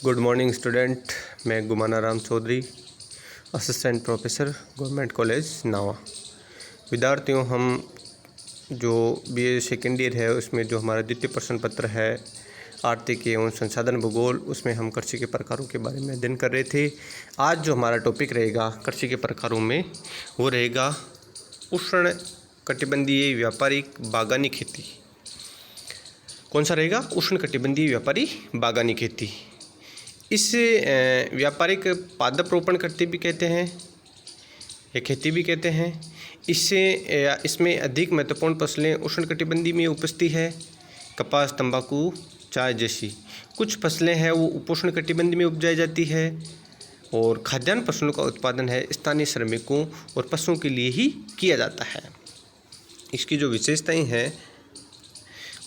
Good morning student. मैं Gumana Ram Choudhary, assistant professor, government college Nawa. विद्यार्थियों, हम जो बीए सेकेंड ईयर है उसमें जो हमारा द्वितीय प्रश्न पत्र है आर्थिक एवं संसाधन भूगोल, उसमें हम कृषि के प्रकारों के बारे में अध्ययन कर रहे थे। आज जो हमारा टॉपिक रहेगा कृषि के प्रकारों में वो रहेगा उष्ण कटिबंधीय व्यापारिक बागानी खेती। कौन सा रहेगा? उष्ण कटिबंधीय व्यापारी बागानी खेती। इसे व्यापारिक पादप रोपण करते भी कहते हैं या खेती भी कहते हैं। इसमें अधिक महत्वपूर्ण फसलें उष्ण कटिबंधीय में उपजती है। कपास, तंबाकू, चाय जैसी कुछ फसलें हैं वो उपोष्ण कटिबंधीय में उपजाई जाती है। और खाद्यान्न फसलों का उत्पादन है स्थानीय श्रमिकों और पशुओं के लिए ही किया जाता है। इसकी जो विशेषताएं हैं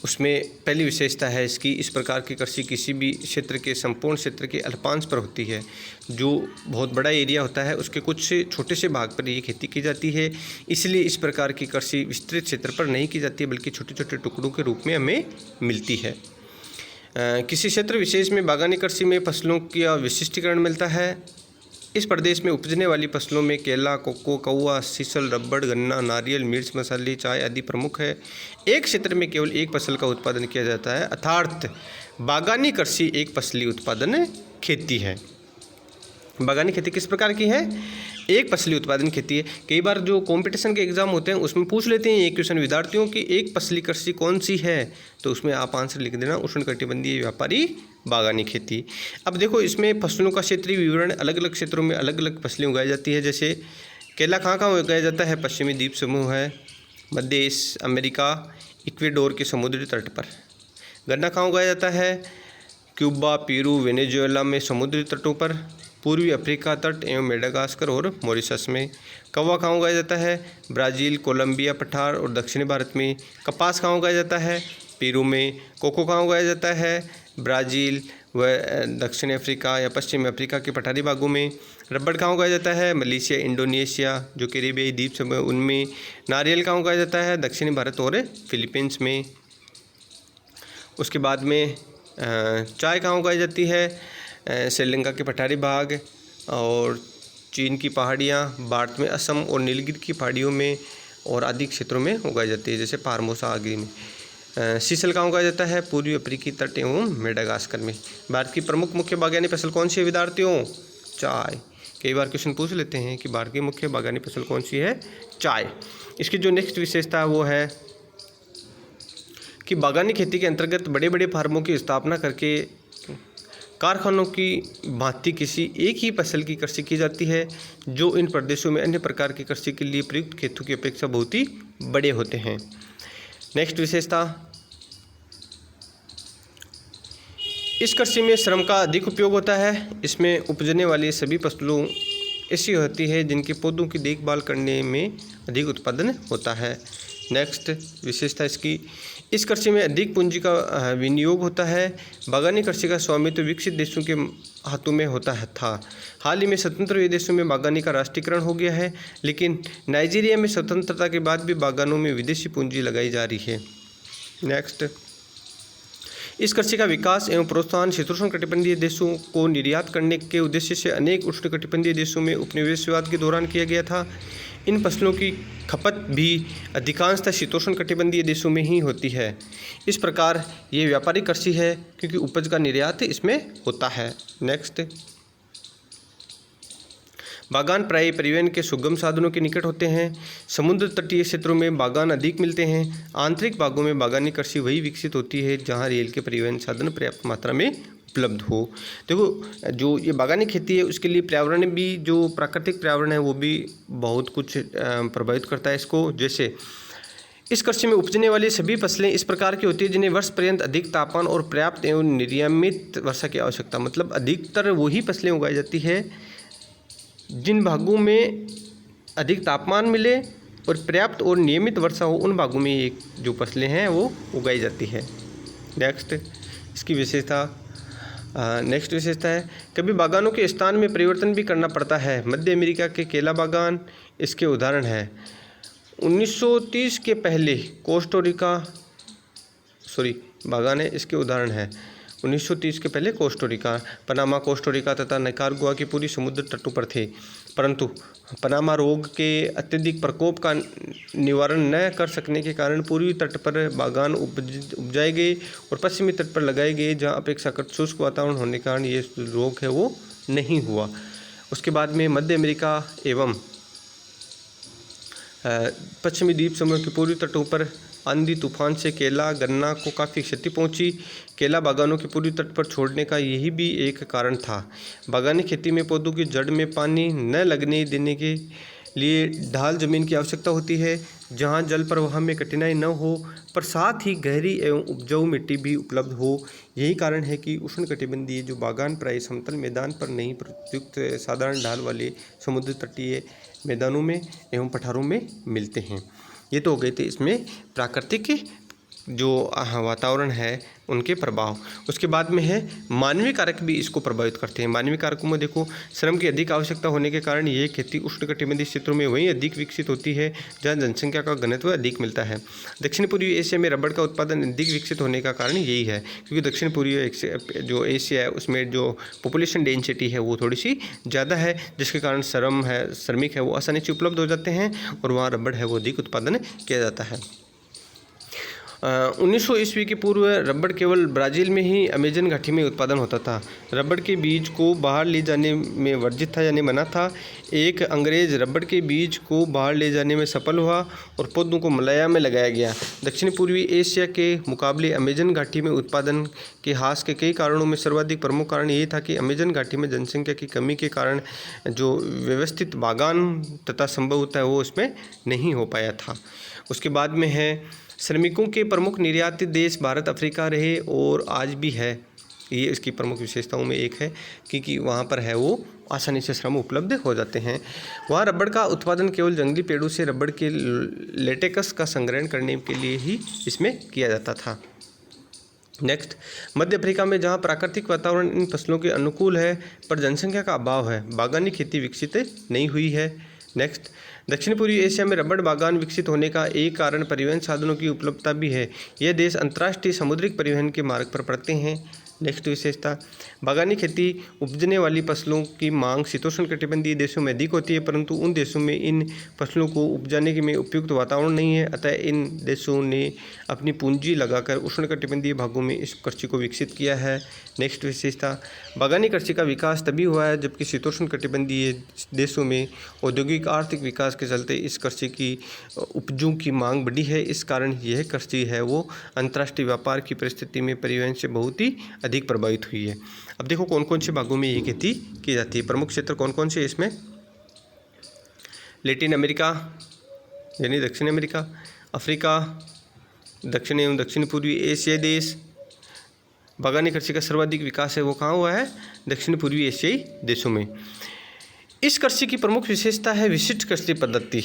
उसमें पहली विशेषता है इसकी, इस प्रकार की कृषि किसी भी क्षेत्र के संपूर्ण क्षेत्र के अल्पांश पर होती है। जो बहुत बड़ा एरिया होता है उसके कुछ छोटे से भाग पर ये खेती की जाती है। इसलिए इस प्रकार की कृषि विस्तृत क्षेत्र पर नहीं की जाती है, बल्कि छोटे छोटे टुकड़ों के रूप में हमें मिलती है। किसी क्षेत्र विशेष में बागानी कृषि में फसलों का विशिष्टीकरण मिलता है। इस प्रदेश में उपजने वाली फसलों में केला, कोको, कौवा, सीसल, रबड़, गन्ना, नारियल, मिर्च मसाले, चाय आदि प्रमुख है। एक क्षेत्र में केवल एक फसल का उत्पादन किया जाता है, अर्थात बागानी कृषि एक फसली उत्पादन खेती है। बागानी खेती किस प्रकार की है? एक फसली उत्पादन खेती है। कई बार जो कंपटीशन के एग्जाम होते हैं उसमें पूछ लेते हैं एक क्वेश्चन विद्यार्थियों की, एक फसली कृषि कौन सी है? तो उसमें आप आंसर लिख देना उष्ण कटिबंधीय व्यापारी बागानी खेती। अब देखो, इसमें फसलों का क्षेत्रीय विवरण, अलग अलग क्षेत्रों में अलग अलग फसलें उगाई जाती है। जैसे केला कहाँ कहाँ उगाया जाता है? पश्चिमी द्वीप समूह है, मध्य अमेरिका, इक्वेडोर के समुद्री तट पर। गन्ना कहाँ उगाया जाता है? क्यूबा, पेरू, वेनेजुएला में समुद्री तटों पर, पूर्वी अफ्रीका तट एवं मेडागास्कर और मॉरिशस में। कौवा कहाँ उगाया जाता है? ब्राज़ील, कोलंबिया पठार और दक्षिणी भारत में। कपास कहाँ उगाया जाता है? पेरू में। कोको कहाँ उगाया जाता है? ब्राज़ील व दक्षिण अफ्रीका या पश्चिम अफ्रीका के पठारी भागों में। रबड़ कहाँ उगाया जाता है? मलेशिया, इंडोनेशिया जो कैरिबियाई द्वीप समूह उनमें। नारियल कहाँ उगाया जाता है? दक्षिणी भारत और फिलीपींस में। उसके बाद में चाय कहाँ उगाई जाती है? श्रीलंका के पठारी भाग और चीन की पहाड़ियाँ, भारत में असम और नीलगिरी की पहाड़ियों में और आदि क्षेत्रों में उगाई जाती है, जैसे फार्मोसा आदि में। सीसल कहाँ उगाया जाता है? पूर्वी अफ्रीकी तट एवं मेडागास्कर में। भारत की प्रमुख मुख्य बागवानी फसल कौन सी है विद्यार्थियों? चाय। कई बार क्वेश्चन पूछ लेते हैं कि भारत की मुख्य बागवानी फसल कौन सी है? चाय। इसकी जो नेक्स्ट विशेषता है वो है कि बागानी खेती के अंतर्गत बड़े बड़े फार्मों की स्थापना करके कारखानों की भांति किसी एक ही फसल की कृषि की जाती है, जो इन प्रदेशों में अन्य प्रकार की कृषि के लिए प्रयुक्त खेतों की अपेक्षा बहुत ही बड़े होते हैं। नेक्स्ट विशेषता, इस कृषि में श्रम का अधिक उपयोग होता है। इसमें उपजने वाली सभी फसलों ऐसी होती है जिनके पौधों की देखभाल करने में अधिक उत्पादन होता है। नेक्स्ट विशेषता इसकी, इस कृषि में अधिक पूंजी का विनियोग होता है। बागानी कृषि का स्वामित्व विकसित देशों के हाथों में होता था। हाल ही में स्वतंत्र देशों में बागानी का राष्ट्रीयकरण हो गया है, लेकिन नाइजीरिया में स्वतंत्रता के बाद भी बागानों में विदेशी पूंजी लगाई जा रही है। नेक्स्ट, इस कृषि का विकास एवं प्रोत्साहन शीतोष्ण कटिबंधीय देशों को निर्यात करने के उद्देश्य से अनेक उष्ण कटिबंधीय देशों में उपनिवेशवाद के दौरान किया गया था। इन फसलों की खपत भी अधिकांशतः शीतोष्ण कटिबंधीय देशों में ही होती है। इस प्रकार ये व्यापारिक कृषि है क्योंकि उपज का निर्यात इसमें होता है। नेक्स्ट, बागान प्रायः परिवहन के सुगम साधनों के निकट होते हैं। समुद्र तटीय क्षेत्रों में बागान अधिक मिलते हैं। आंतरिक भागों में बागानी कृषि वही विकसित होती है जहां रेल के परिवहन साधन पर्याप्त मात्रा में उपलब्ध हो। देखो, जो ये बागानी खेती है उसके लिए पर्यावरण भी, जो प्राकृतिक पर्यावरण है वो भी बहुत कुछ प्रभावित करता है इसको। जैसे इस कृषि में उपजने वाली सभी फसलें इस प्रकार की होती है जिन्हें वर्ष पर्यंत अधिक तापमान और पर्याप्त एवं नियमित वर्षा की आवश्यकता, मतलब अधिकतर वही फसलें उगाई जाती है जिन भागों में अधिक तापमान मिले और पर्याप्त और नियमित वर्षा हो, उन भागों में ये जो फसलें हैं वो उगाई जाती है। नेक्स्ट इसकी विशेषता, नेक्स्ट विशेषता है कभी बागानों के स्थान में परिवर्तन भी करना पड़ता है। मध्य अमेरिका के केला बागान इसके उदाहरण है। 1930 के पहले कोस्टोरिका बागान है इसके उदाहरण है। 1930 के पहले कोस्टोरिका, पनामा, कोस्टोरिका तथा निकारागुआ की पूरी समुद्र तटों पर थे, परंतु पनामा रोग के अत्यधिक प्रकोप का निवारण न कर सकने के कारण पूर्वी तट पर बागान उपजाए गए और पश्चिमी तट पर लगाए गए, जहां अपेक्षाकृत शुष्क वातावरण होने के कारण ये रोग है वो नहीं हुआ। उसके बाद में मध्य अमेरिका एवं पश्चिमी द्वीप समूह के पूर्वी तटों पर आंधी तूफान से केला गन्ना को काफ़ी क्षति पहुंची। केला बागानों के पूर्वी तट पर छोड़ने का यही भी एक कारण था। बागानी खेती में पौधों की जड़ में पानी न लगने देने के लिए ढाल जमीन की आवश्यकता होती है, जहां जल प्रवाह में कठिनाई न हो पर साथ ही गहरी एवं उपजाऊ मिट्टी भी उपलब्ध हो। यही कारण है कि उष्णकटिबंधीय जो बागान प्राय समतल मैदान पर नहीं प्रयुक्त साधारण ढाल वाले समुद्र तटीय मैदानों में एवं पठारों में मिलते हैं। ये तो हो गए थे इसमें प्राकृतिक जो वातावरण है उनके प्रभाव। उसके बाद में है मानवीय कारक भी इसको प्रभावित करते हैं। मानवीय कारकों में देखो, श्रम की अधिक आवश्यकता होने के कारण ये खेती उष्णकटिबंधीय क्षेत्रों में वहीं अधिक विकसित होती है जहां जनसंख्या का घनत्व अधिक मिलता है। दक्षिण पूर्वी एशिया में रबड़ का उत्पादन अधिक विकसित होने का कारण यही है, क्योंकि दक्षिण पूर्वी जो एशिया है उसमें जो पॉपुलेशन डेंसिटी है वो थोड़ी सी ज़्यादा है, जिसके कारण श्रमिक है वो आसानी से उपलब्ध हो जाते हैं और वहाँ रबड़ है वो अधिक उत्पादन किया जाता है। 1900 ईस्वी के पूर्व रबड़ केवल ब्राज़ील में ही अमेजन घाटी में उत्पादन होता था। रबड़ के बीज को बाहर ले जाने में वर्जित था यानी मना था। एक अंग्रेज रबड़ के बीज को बाहर ले जाने में सफल हुआ और पौधों को मलाया में लगाया गया। दक्षिण पूर्वी एशिया के मुकाबले अमेजन घाटी में उत्पादन के ह्रास के कई कारणों में सर्वाधिक प्रमुख कारण ये था कि अमेजन घाटी में जनसंख्या की कमी के कारण जो व्यवस्थित बागान तथा संभव होता है वो इसमें नहीं हो पाया था। उसके बाद में है श्रमिकों के प्रमुख निर्याती देश भारत अफ्रीका रहे और आज भी है। ये इसकी प्रमुख विशेषताओं में एक है क्योंकि वहाँ पर है वो आसानी से श्रम उपलब्ध हो जाते हैं। वहाँ रबड़ का उत्पादन केवल जंगली पेड़ों से रबड़ के लेटेक्स का संग्रहण करने के लिए ही इसमें किया जाता था। नेक्स्ट, मध्य अफ्रीका में जहाँ प्राकृतिक वातावरण इन फसलों के अनुकूल है पर जनसंख्या का अभाव है, बागानी खेती विकसित नहीं हुई है। नेक्स्ट, दक्षिण पूर्वी एशिया में रबड़ बागान विकसित होने का एक कारण परिवहन साधनों की उपलब्धता भी है। यह देश अंतर्राष्ट्रीय समुद्रिक परिवहन के मार्ग पर पड़ते हैं। नेक्स्ट विशेषता, बागानी खेती उपजने वाली फसलों की मांग शीतोष्णकटिबंधीय देशों में अधिक होती है, परंतु उन देशों में इन फसलों को उपजाने के में उपयुक्त वातावरण नहीं है, अतः इन देशों ने अपनी पूंजी लगाकर उष्णकटिबंधीय भागों में इस कृषि को विकसित किया है। नेक्स्ट विशेषता, बागानी कृषि का विकास तभी हुआ है जबकि शीतोष्णकटिबंधीय देशों में औद्योगिक आर्थिक विकास के चलते इस कृषि की उपजों की मांग बढ़ी है। इस कारण यह कृषि है वो अंतर्राष्ट्रीय व्यापार की परिस्थिति में परिवहन से बहुत ही अधिक प्रभावित हुई है। अब देखो कौन कौन से भागों में ये खेती की जाती है। प्रमुख क्षेत्र कौन कौन से इसमें, लैटिन अमेरिका यानी दक्षिण अमेरिका, अफ्रीका, दक्षिण एवं दक्षिण पूर्वी एशियाई देश। बागानी कृषि का सर्वाधिक विकास है वो कहाँ हुआ है, दक्षिण पूर्वी एशियाई देशों में। इस कृषि की प्रमुख विशेषता है विशिष्ट कृषि पद्धति।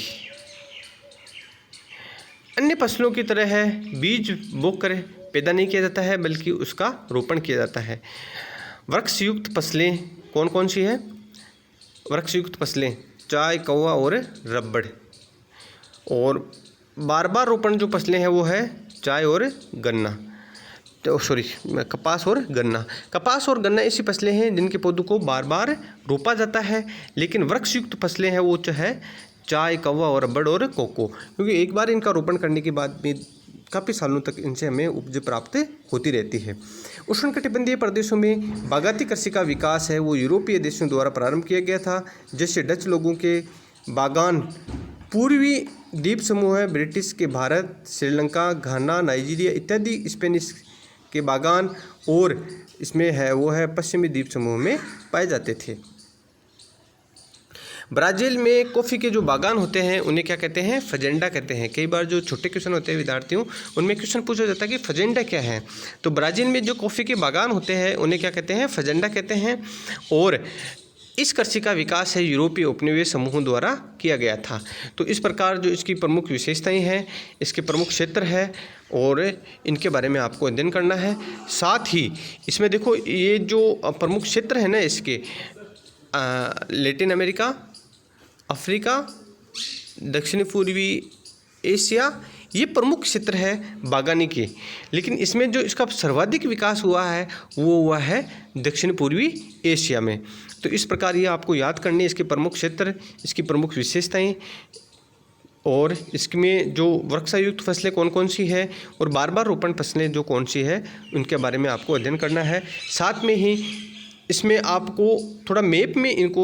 अन्य फसलों की तरह है बीज बोकर पैदा नहीं किया जाता है बल्कि उसका रोपण किया जाता है। वृक्षयुक्त फसलें कौन कौन सी है, वृक्षयुक्त फसलें चाय, कौवा और रबड़। और बार बार रोपण जो फसलें हैं वो है चाय और गन्ना, तो कपास और गन्ना। कपास और गन्ना ऐसी फसलें हैं जिनके पौधों को बार बार रोपा जाता है, लेकिन वृक्षयुक्त फसलें हैं वो है चाय, कौवा और रबड़ और कोको, क्योंकि एक बार इनका रोपण करने के बाद में काफ़ी सालों तक इनसे हमें उपज प्राप्त होती रहती है। उष्णकटिबंधीय प्रदेशों में बागाती कृषि का विकास है वो यूरोपीय देशों द्वारा प्रारंभ किया गया था, जैसे डच लोगों के बागान पूर्वी द्वीप समूह है, ब्रिटिश के भारत, श्रीलंका, घाना, नाइजीरिया इत्यादि स्पेनिश के बागान और इसमें है वो है पश्चिमी द्वीप समूह में पाए जाते थे। ब्राज़ील में कॉफ़ी के जो बागान होते हैं उन्हें क्या कहते हैं, फजेंडा कहते हैं। कई बार जो छोटे क्वेश्चन होते हैं विद्यार्थियों उनमें क्वेश्चन पूछा जाता है कि फजेंडा क्या है, तो ब्राज़ील में जो कॉफ़ी के बागान होते हैं उन्हें क्या कहते हैं, फजेंडा कहते हैं। और इस कृषि का विकास है यूरोपीय उपनिवेश समूहों द्वारा किया गया था। तो इस प्रकार जो इसकी प्रमुख विशेषताएं हैं, इसके प्रमुख क्षेत्र है और इनके बारे में आपको अध्ययन करना है। साथ ही इसमें देखो ये जो प्रमुख क्षेत्र है ना इसके, लैटिन अमेरिका, अफ्रीका, दक्षिण पूर्वी एशिया, ये प्रमुख क्षेत्र है बागवानी के, लेकिन इसमें जो इसका सर्वाधिक विकास हुआ है वो हुआ है दक्षिण पूर्वी एशिया में। तो इस प्रकार ये आपको याद करनी है, इसके प्रमुख क्षेत्र, इसकी प्रमुख विशेषताएं और इसमें जो वर्षायुक्त फसलें कौन कौन सी है और बार बार रोपण फसलें जो कौन सी है उनके बारे में आपको अध्ययन करना है। साथ में ही इसमें आपको थोड़ा मैप में इनको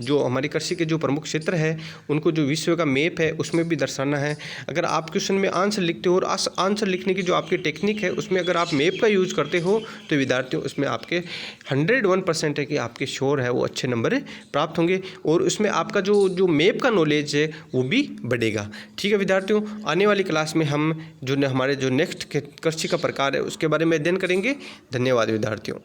जो हमारी कृषि के जो प्रमुख क्षेत्र है उनको जो विश्व का मैप है उसमें भी दर्शाना है। अगर आप क्वेश्चन में आंसर लिखते हो और आंसर लिखने की जो आपकी टेक्निक है उसमें अगर आप मैप का यूज़ करते हो तो विद्यार्थियों उसमें आपके 101% है कि आपके श्योर है वो अच्छे नंबर प्राप्त होंगे और उसमें आपका जो मैप का नॉलेज है वो भी बढ़ेगा। ठीक है विद्यार्थियों, आने वाली क्लास में हम जो हमारे जो नेक्स्ट कृषि का प्रकार है उसके बारे में अध्ययन करेंगे। धन्यवाद विद्यार्थियों।